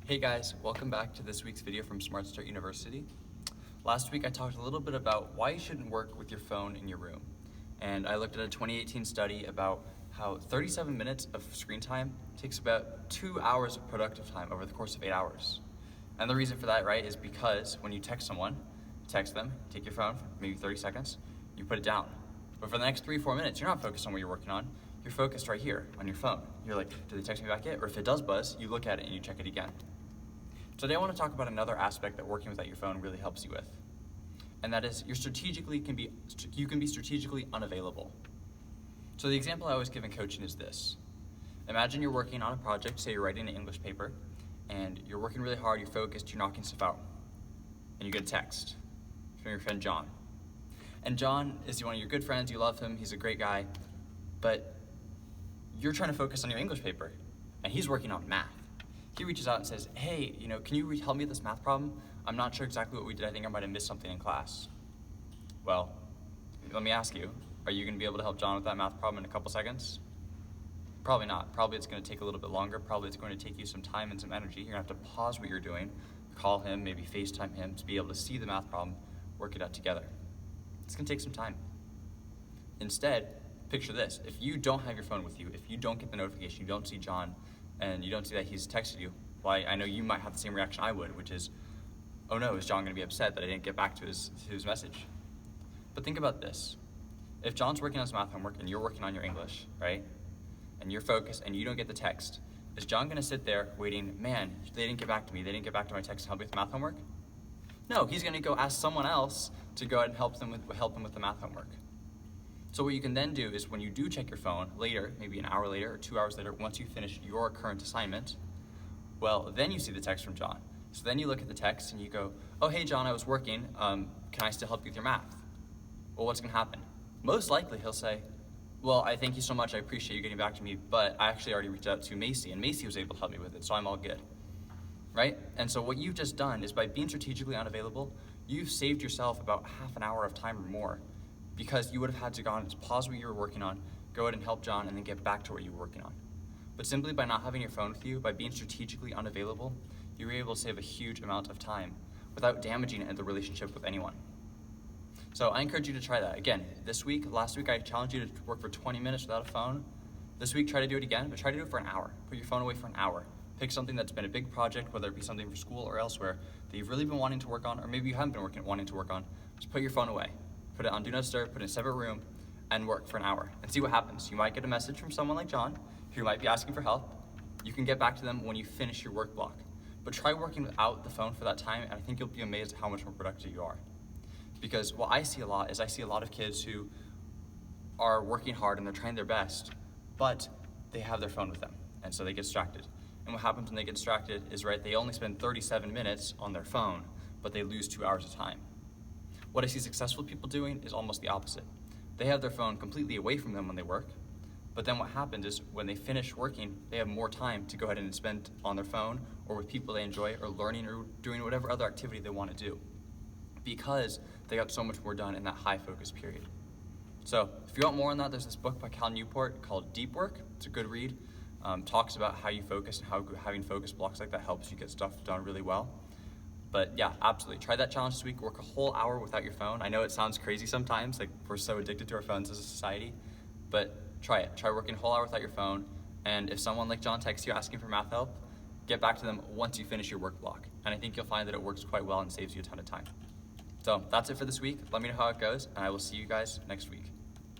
Hey guys, welcome back to this week's video from Smart Start University. Last week I talked a little bit about why you shouldn't work with your phone in your room. And I looked at a 2018 study about how 37 minutes of screen time takes about 2 hours of productive time over the course of 8 hours. And the reason for that, right, is because when you text someone, text them, take your phone for maybe 30 seconds, you put it down. But for the next 3-4 minutes, you're not focused on what you're working on. You're focused right here on your phone. You're like, did they text me back yet? Or if it does buzz, you look at it and you check it again. Today I want to talk about another aspect that working without your phone really helps you with. And that is you can be strategically unavailable. So the example I always give in coaching is this. Imagine you're working on a project, say you're writing an English paper, and you're working really hard, you're focused, you're knocking stuff out. And you get a text from your friend John. And John is one of your good friends, you love him, he's a great guy, but you're trying to focus on your English paper, and he's working on math. He reaches out and says, hey, can you help me with this math problem? I'm not sure exactly what we did. I think I might have missed something in class. Well, let me ask you, are you gonna be able to help John with that math problem in a couple seconds? Probably not. Probably it's gonna take a little bit longer. Probably it's going to take you some time and some energy. You're gonna have to pause what you're doing, call him, maybe FaceTime him to be able to see the math problem, work it out together. It's gonna take some time. Instead, picture this. If you don't have your phone with you, if you don't get the notification, you don't see John, and you don't see that he's texted you, well, I know you might have the same reaction I would, which is, oh no, is John gonna be upset that I didn't get back to his message? But think about this. If John's working on his math homework and you're working on your English, right? And you're focused and you don't get the text, is John gonna sit there waiting, man, they didn't get back to me, they didn't get back to my text and help me with math homework? No, he's gonna go ask someone else to go ahead and help him with the math homework. So what you can then do is when you do check your phone later, maybe an hour later or 2 hours later, once you finish your current assignment, well, then you see the text from John. So then you look at the text and you go, oh, hey, John, I was working. Can I still help you with your math? Well, what's gonna happen? Most likely he'll say, well, I thank you so much. I appreciate you getting back to me, but I actually already reached out to Macy and Macy was able to help me with it, so I'm all good, right? And so what you've just done is by being strategically unavailable, you've saved yourself about half an hour of time or more, because you would have had to go on and pause what you were working on, go ahead and help John, and then get back to what you were working on. But simply by not having your phone with you, by being strategically unavailable, you were able to save a huge amount of time without damaging the relationship with anyone. So I encourage you to try that. Again, last week I challenged you to work for 20 minutes without a phone. This week try to do it again, but try to do it for an hour. Put your phone away for an hour. Pick something that's been a big project, whether it be something for school or elsewhere, that you've really been wanting to work on, or maybe you haven't been wanting to work on. Just put your phone away. Put it on Do Not Disturb, put it in a separate room, and work for an hour, and see what happens. You might get a message from someone like John, who might be asking for help. You can get back to them when you finish your work block. But try working without the phone for that time, and I think you'll be amazed at how much more productive you are. Because what I see a lot is I see a lot of kids who are working hard and they're trying their best, but they have their phone with them, and so they get distracted. And what happens when they get distracted is, right, they only spend 37 minutes on their phone, but they lose 2 hours of time. What I see successful people doing is almost the opposite. They have their phone completely away from them when they work, but then what happens is when they finish working, they have more time to go ahead and spend on their phone or with people they enjoy or learning or doing whatever other activity they want to do, because they got so much more done in that high focus period. So if you want more on that, there's this book by Cal Newport called Deep Work. It's a good read. Talks about how you focus and how having focus blocks like that helps you get stuff done really well. But yeah, absolutely. Try that challenge this week. Work a whole hour without your phone. I know it sounds crazy sometimes, like we're so addicted to our phones as a society, but try it. Try working a whole hour without your phone. And if someone like John texts you asking for math help, get back to them once you finish your work block. And I think you'll find that it works quite well and saves you a ton of time. So that's it for this week. Let me know how it goes, and I will see you guys next week.